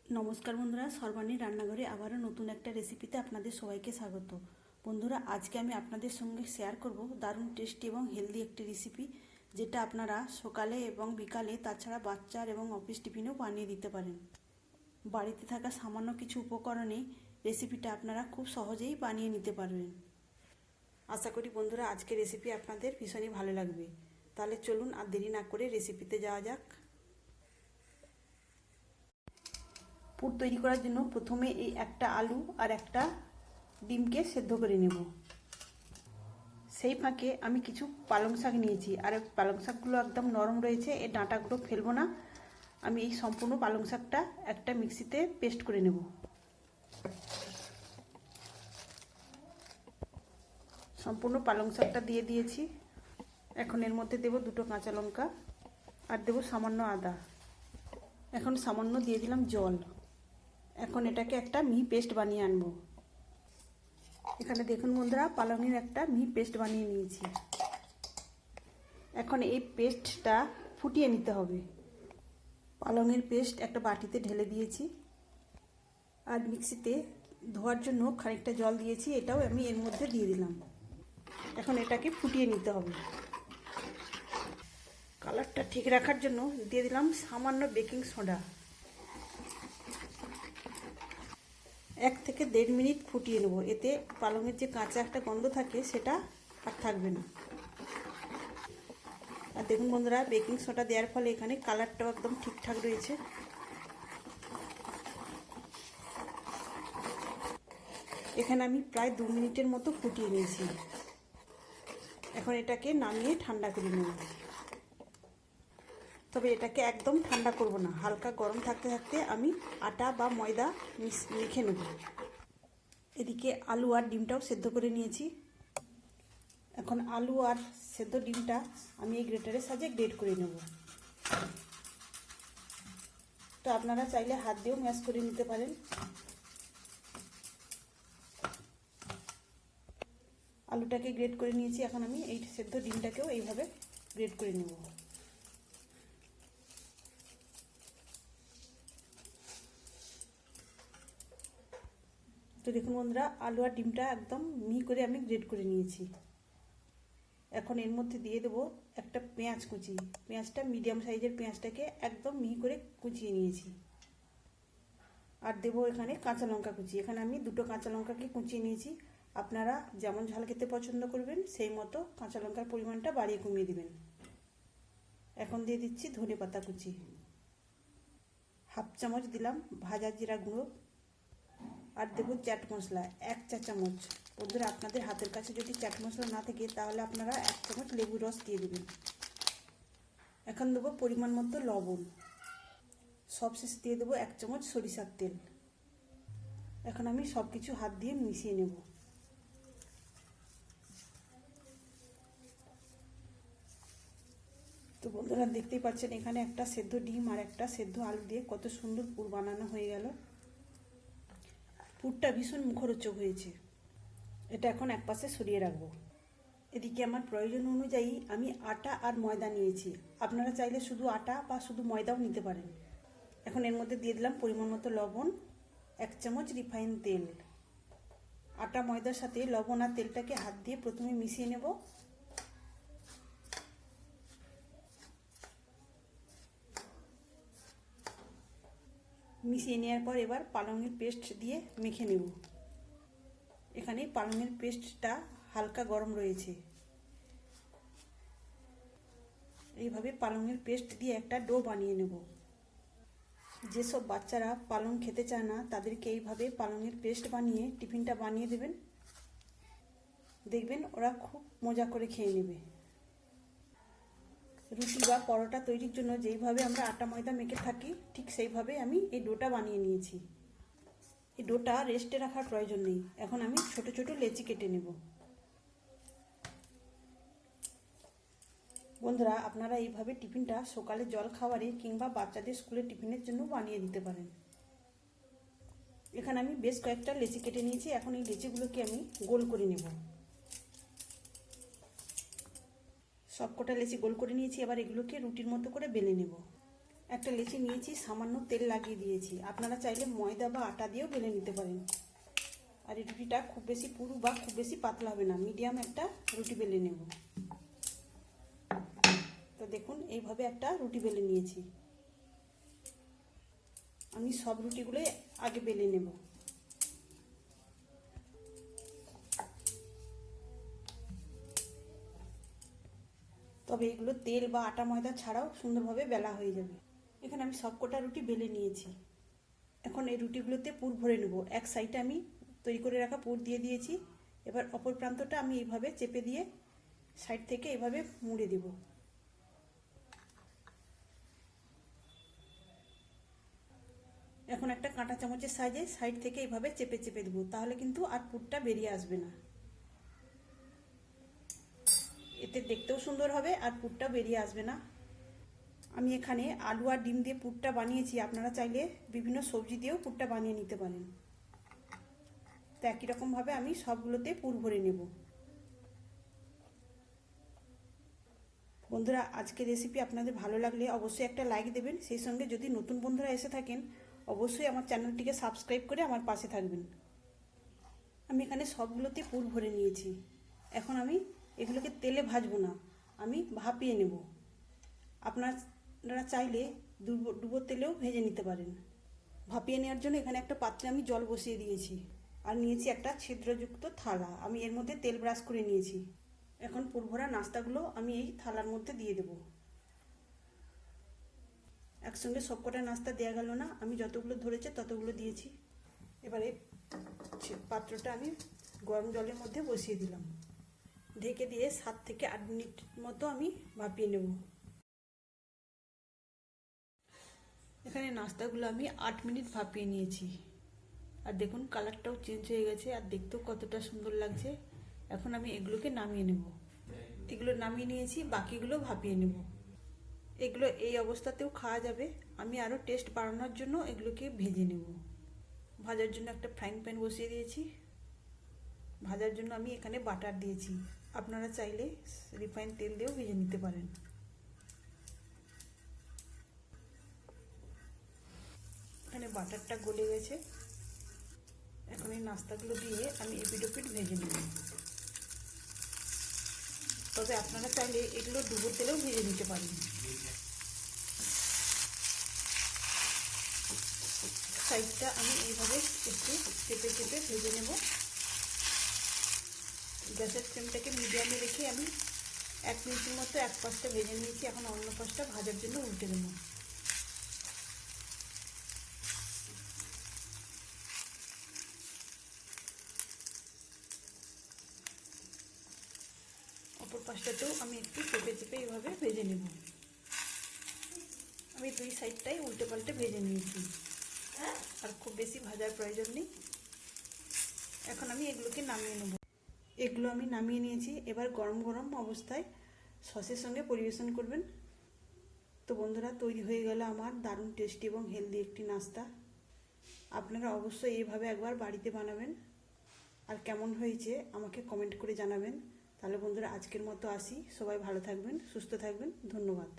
নমস্কার বন্ধুরা, সর্বাণী রান্নাঘরে আবারও নতুন একটা রেসিপিতে আপনাদের সবাইকে স্বাগত। বন্ধুরা, আজকে আমি আপনাদের সঙ্গে শেয়ার করব দারুণ টেস্টি এবং হেলদি একটি রেসিপি, যেটা আপনারা সকালে এবং বিকালে, তাছাড়া বাচ্চার এবং অফিস টিফিনেও বানিয়ে দিতে পারেন। বাড়িতে থাকা সামান্য কিছু উপকরণে রেসিপিটা আপনারা খুব সহজেই বানিয়ে নিতে পারবেন। আশা করি বন্ধুরা আজকের রেসিপি আপনাদের ভীষণই ভালো লাগবে। তাহলে চলুন আর দেরি না করে রেসিপিতে যাওয়া যাক। পুর তৈরি করার জন্য প্রথমে এই একটা আলু আর একটা ডিমকে সেদ্ধ করে নেব। সেই ফাঁকে আমি কিছু পালং শাক নিয়েছি, আর পালং শাকগুলো একদম নরম রয়েছে, এই ডাঁটাগুলো ফেলবো না। আমি এই সম্পূর্ণ পালং শাকটা একটা মিক্সিতে পেস্ট করে নেব। সম্পূর্ণ পালং শাকটা দিয়ে দিয়েছি। এখন এর মধ্যে দেব দুটো কাঁচা লঙ্কা আর দেব সামান্য আদা। এখন সামান্য দিয়ে দিলাম জল। এখন এটাকে একটা মিহি পেস্ট বানিয়ে আনবো। এখানে দেখুন বন্ধুরা, পালংয়ের একটা মিহি পেস্ট বানিয়ে নিয়েছি। এখন এই পেস্টটা ফুটিয়ে নিতে হবে। পালংয়ের পেস্ট একটা বাটিতে ঢেলে দিয়েছি, আর মিক্সিতে ধোয়ার জন্য খানিকটা জল দিয়েছি, এটাও আমি এর মধ্যে দিয়ে দিলাম। এখন এটাকে ফুটিয়ে নিতে হবে। কালারটা ঠিক রাখার জন্য দিয়ে দিলাম সামান্য বেকিং সোডা। 1 থেকে 1.5 মিনিট ফুটিয়ে নেব, এতে পালংয়ের যে কাঁচা একটা গন্ধ থাকে সেটা আর থাকবে না। আর দেখুন বন্ধুরা, বেকিং সোডা দেওয়ার ফলে এখানে কালারটাও একদম ঠিকঠাক রয়েছে। এখানে আমি প্রায় 2 মিনিটের মতো ফুটিয়ে নিয়েছি। এখন এটাকে নামিয়ে ঠান্ডা করে নেব। তবে এটাকে একদম ঠান্ডা করব না, হালকা গরম থাকতে থাকতে আমি আটা বা ময়দা মেখে নেব। এদিকে আলু আর ডিমটাও সেদ্ধ করে নিয়েছি। এখন আলু আর সেদ্ধ ডিমটা আমি এই গ্রেটারের সাহায্যে গ্রেট করে নেব। তো আপনারা চাইলে হাত দিয়েও ম্যাশ করে নিতে পারেন। আলুটাকে গ্রেট করে নিয়েছি, এখন আমি এই সেদ্ধ ডিমটাকেও এইভাবে গ্রেট করে নেব। তো দেখুন বন্ধুরা, আলু আর ডিমটা একদম মিহি করে আমি গ্রেট করে নিয়েছি। এখন এর মধ্যে দিয়ে দেবো একটা পেঁয়াজ কুচি। পেঁয়াজটা মিডিয়াম সাইজের পেঁয়াজটাকে একদম মিহি করে কুচিয়ে নিয়েছি। আর দেবো এখানে কাঁচা লঙ্কা কুচি। এখানে আমি 2টো কাঁচা লঙ্কাকে কুচিয়ে নিয়েছি। আপনারা যেমন ঝাল খেতে পছন্দ করবেন সেই মতো কাঁচা লঙ্কার পরিমাণটা বাড়িয়ে কমিয়ে দিবেন। এখন দিয়ে দিচ্ছি ধনে পাতা কুচি। 1/2 চামচ দিলাম ভাজা জিরা গুঁড়ো। আর দেবো চাট মশলা 1 চা চামচ। বন্ধুরা, আপনাদের হাতের কাছে যদি চাট মশলা না থাকে তাহলে আপনারা 1 চামচ লেবুর রস দিয়ে দেবেন। এখন দেবো পরিমাণ মতো লবণ। সবশেষে দিয়ে দেবো 1 চামচ সরিষার তেল। এখন আমি সব কিছু হাত দিয়ে মিশিয়ে নেব। তো বন্ধুরা, দেখতেই পাচ্ছেন এখানে একটা সেদ্ধ ডিম আর একটা সেদ্ধ আলু দিয়ে কত সুন্দর পুর বানানো হয়ে গেল। পুরটা ভীষণ মুখরোচক হয়েছে। এটা এখন একপাশে সরিয়ে রাখবো। এদিকে আমার প্রয়োজন অনুযায়ী আমি আটা আর ময়দা নিয়েছি। আপনারা চাইলে শুধু আটা বা শুধু ময়দাও নিতে পারেন। এখন এর মধ্যে দিয়ে দিলাম পরিমাণ মতো লবণ, 1 চামচ রিফাইন তেল। আটা ময়দার সাথে লবণ আর তেলটাকে হাত দিয়ে প্রথমে মিশিয়ে নেব। মিশিয়ে নেওয়ার পর এবার পালংয়ের পেস্ট দিয়ে মেখে নেব। এখানে পালংয়ের পেস্টটা হালকা গরম রয়েছে। এইভাবে পালংয়ের পেস্ট দিয়ে একটা ডো বানিয়ে নেব। যেসব বাচ্চারা পালং খেতে চায় না তাদেরকে এইভাবে পালংয়ের পেস্ট বানিয়ে টিফিনটা বানিয়ে দেবেন, দেখবেন ওরা খুব মজা করে খেয়ে নেবে। রুটি বা পরোটা তৈরির জন্য যেইভাবে আমরা আটা ময়দা মেখে থাকি, ঠিক সেইভাবে আমি এই ডোটা বানিয়ে নিয়েছি। এই ডোটা রেস্টে রাখার প্রয়োজন নেই। এখন আমি ছোট ছোট লেচি কেটে নেব। বন্ধুরা, আপনারা এইভাবে টিফিনটা সকালে জল খাবারে কিংবা বাচ্চাদের স্কুলের টিফিনের জন্য বানিয়ে দিতে পারেন। এখানে আমি বেশ কয়েকটা লেচি কেটে নিয়েছি। এখন এই লেচিগুলোকে আমি গোল করে নেব। সবকটা লেচি গোল করে নিয়েছি। এবার এগুলোকে রুটির মতো করে বেলে নেব। একটা লেচি নিয়েছি, সামান্য তেল লাগিয়ে দিয়েছি। আপনারা চাইলে ময়দা বা আটা দিয়েও বেলে নিতে পারেন। আর এই রুটিটা খুব বেশি পুরু বা খুব বেশি পাতলা হবে না, মিডিয়াম একটা রুটি বেলে নেব। তো দেখুন এইভাবে একটা রুটি বেলে নিয়েছি। আমি সব রুটিগুলোই আগে বেলে নেব। তবে এগুলো তেল বা আটা ময়দা ছাড়াও সুন্দরভাবে বেলা হয়ে যাবে। এখানে আমি সব কটা রুটি বেলে নিয়েছি। এখন এই রুটিগুলোতে পুর ভরে নেব। এক সাইডে আমি তৈরি করে রাখা পুর দিয়ে দিয়েছি। এবার অপর প্রান্তটা আমি এইভাবে চেপে দিয়ে সাইড থেকে এইভাবে মুড়ে দেব। এখন একটা কাঁটা চামচের সাইজে সাইড থেকে এইভাবে চেপে চেপে দেবো, তাহলে কিন্তু আর পুরটা বেরিয়ে আসবে না। এতে দেখতেও সুন্দর হবে আর পুরটা বেরিয়ে আসবে না। আমি এখানে আলু আর ডিম দিয়ে পুরটা বানিয়েছি। আপনারা চাইলে বিভিন্ন সবজি দিয়েও পুরটা বানিয়ে নিতে পারেন। তো একই রকমভাবে আমি সবগুলোতে পুর ভরে নেব। বন্ধুরা, আজকের রেসিপি আপনাদের ভালো লাগলে অবশ্যই একটা লাইক দেবেন। সেই সঙ্গে যদি নতুন বন্ধুরা এসে থাকেন অবশ্যই আমার চ্যানেলটিকে সাবস্ক্রাইব করে আমার পাশে থাকবেন। আমি এখানে সবগুলোতে পুর ভরে নিয়েছি। এখন আমি এগুলোকে তেলে ভাজবো না, আমি ভাপিয়ে নেব। আপনারা চাইলে ডুবো তেলেও ভেজে নিতে পারেন। ভাপিয়ে নেওয়ার জন্য এখানে একটা পাত্রে আমি জল বসিয়ে দিয়েছি আর নিয়েছি একটা ছিদ্রযুক্ত থালা। আমি এর মধ্যে তেল ব্রাশ করে নিয়েছি। এখন পুর ভরা নাস্তাগুলো আমি এই থালার মধ্যে দিয়ে দেব। একসঙ্গে সবকটা নাস্তা দেওয়া গেল না, আমি যতগুলো ধরেছে ততগুলো দিয়েছি। এবারে পাত্রটা আমি গরম জলের মধ্যে বসিয়ে দিলাম। ঢেকে দিয়ে 7 থেকে 8 মিনিট মতো আমি ভাপিয়ে নেব। এখানে নাস্তাগুলো আমি 8 মিনিট ভাপিয়ে নিয়েছি। আর দেখুন কালারটাও চেঞ্জ হয়ে গেছে আর দেখতেও কতটা সুন্দর লাগছে। এখন আমি এগুলোকে নামিয়ে নেব। এগুলো নামিয়ে নিয়েছি, বাকিগুলো ভাপিয়ে নেব। এগুলো এই অবস্থাতেও খাওয়া যাবে। আমি আরও টেস্ট বাড়ানোর জন্য এগুলোকে ভেজে নেব। ভাজার জন্য একটা ফ্রাইং প্যান বসিয়ে দিয়েছি। ভাজার জন্য আমি এখানে বাটার দিয়েছি। আপনারা চাইলে রিফাইন তেল দিয়েও ভেজে নিতে পারেন। এখানে বাটারটা গলে গেছে। এখন এই নাস্তাগুলো দিয়ে আমি এপিট ওপিট ভেজে নেব। তবে আপনারা চাইলে এগুলো ডুবো তেলেও ভেজে নিতে পারেন। সাইডটা আমি এইভাবে একটু চেপে চেপে ভেজে নেব। গ্যাসের ফ্লেমটাকে মিডিয়ামে রেখে আমি 1 মিনিটের মতো এক পাশটা ভেজে নিয়েছি। এখন অন্য পাশটা ভাজার জন্য উল্টে দেবো। অপর পাশটাতেও আমি একটু চেপে চেপে এইভাবে ভেজে নেব। আমি 2 সাইডটাই উল্টে পাল্টে ভেজে নিয়েছি, আর খুব বেশি ভাজার প্রয়োজন নেই। এখন আমি এগুলোকে নামিয়ে নেব। এগুলো আমি নামিয়ে নিয়েছি। এবার গরম গরম অবস্থায় সসের সঙ্গে পরিবেশন করবেন। তো বন্ধুরা, তৈরি হয়ে গেল আমার দারুণ টেস্টি এবং হেলদি একটি নাস্তা। আপনারা অবশ্যই এইভাবে একবার বাড়িতে বানাবেন আর কেমন হয়েছে আমাকে কমেন্ট করে জানাবেন। তাহলে বন্ধুরা, আজকের মতো আসি। সবাই ভালো থাকবেন, সুস্থ থাকবেন। ধন্যবাদ।